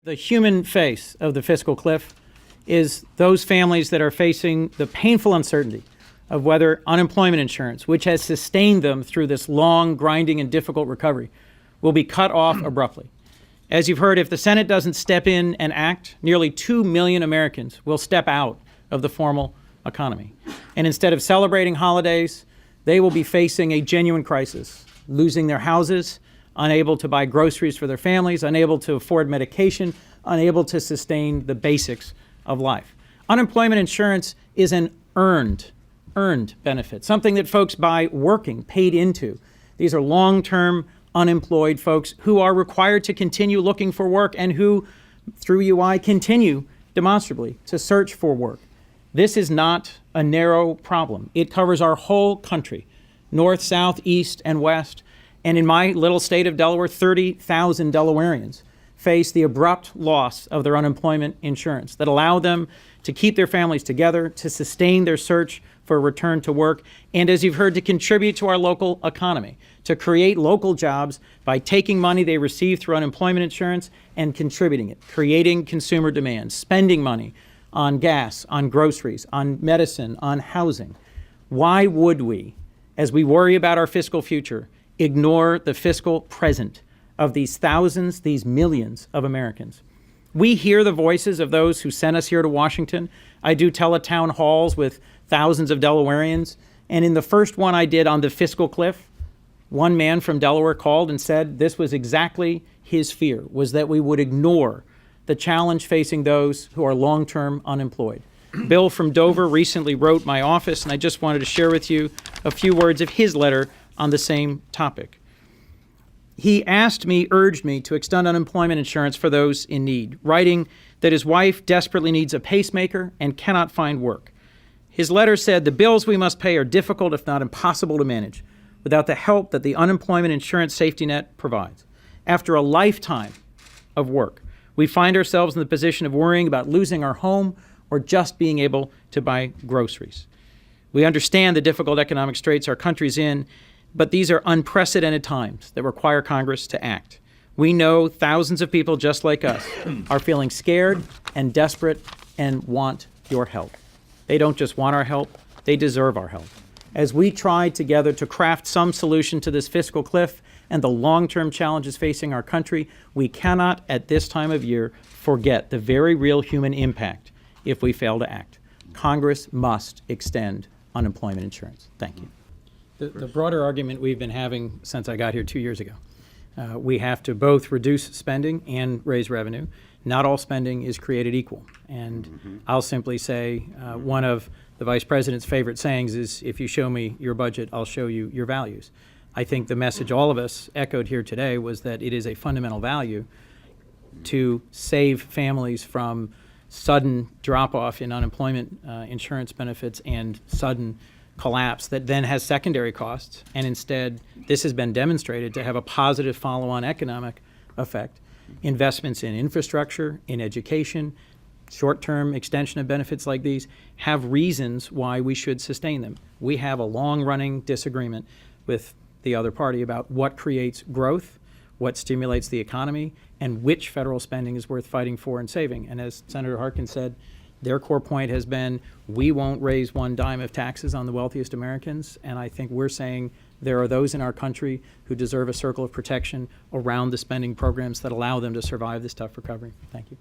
The human face of the fiscal cliff is those families that are facing the painful uncertainty of whether unemployment insurance, which has sustained them through this long, grinding, and difficult recovery, will be cut off abruptly. As you've heard, if the Senate doesn't step in and act, nearly 2 million Americans will step out of the formal economy. And instead of celebrating holidays, they will be facing a genuine crisis, losing their houses, unable to buy groceries for their families, unable to afford medication, unable to sustain the basics of life. Unemployment insurance is an earned benefit, something that folks buy working, paid into. These are long-term unemployed folks who are required to continue looking for work and who, through UI, continue demonstrably to search for work. This is not a narrow problem. It covers our whole country, north, south, east, and west. And in my little state of Delaware, 30,000 Delawareans face the abrupt loss of their unemployment insurance that allow them to keep their families together, to sustain their search for a return to work, and as you've heard, to contribute to our local economy, to create local jobs by taking money they receive through unemployment insurance and contributing it, creating consumer demand, spending money on gas, on groceries, on medicine, on housing. Why would we, as we worry about our fiscal future, ignore the fiscal present of these thousands, these millions of Americans? We hear the voices of those who sent us here to Washington. I do teletown halls with thousands of Delawareans. And in the first one I did on the fiscal cliff, one man from Delaware called and said this was exactly his fear, was that we would ignore the challenge facing those who are long-term unemployed. Bill from Dover recently wrote my office, and I just wanted to share with you a few words of his letter on the same topic. He urged me to extend unemployment insurance for those in need, writing that his wife desperately needs a pacemaker and cannot find work. His letter said, "The bills we must pay are difficult, if not impossible, to manage without the help that the unemployment insurance safety net provides. After a lifetime of work, we find ourselves in the position of worrying about losing our home or just being able to buy groceries. We understand the difficult economic straits our country's in, but these are unprecedented times that require Congress to act. We know thousands of people just like us are feeling scared and desperate and want your help. They don't just want our help, they deserve our help. As we try together to craft some solution to this fiscal cliff and the long-term challenges facing our country, we cannot, at this time of year, forget the very real human impact if we fail to act. Congress must extend unemployment insurance." Thank you. The broader argument we've been having since I got here 2 years ago. We have to both reduce spending and raise revenue. Not all spending is created equal. And I'll simply say one of the Vice President's favorite sayings is, if you show me your budget, I'll show you your values. I think the message all of us echoed here today was that it is a fundamental value to save families from sudden drop-off in unemployment insurance benefits and sudden collapse that then has secondary costs, and instead this has been demonstrated to have a positive follow-on economic effect. Investments in infrastructure, in education, short-term extension of benefits like these have reasons why we should sustain them. We have a long-running disagreement with the other party about what creates growth, what stimulates the economy, and which federal spending is worth fighting for and saving. And as Senator Harkin said, their core point has been, we won't raise one dime of taxes on the wealthiest Americans, and I think we're saying there are those in our country who deserve a circle of protection around the spending programs that allow them to survive this tough recovery. Thank you.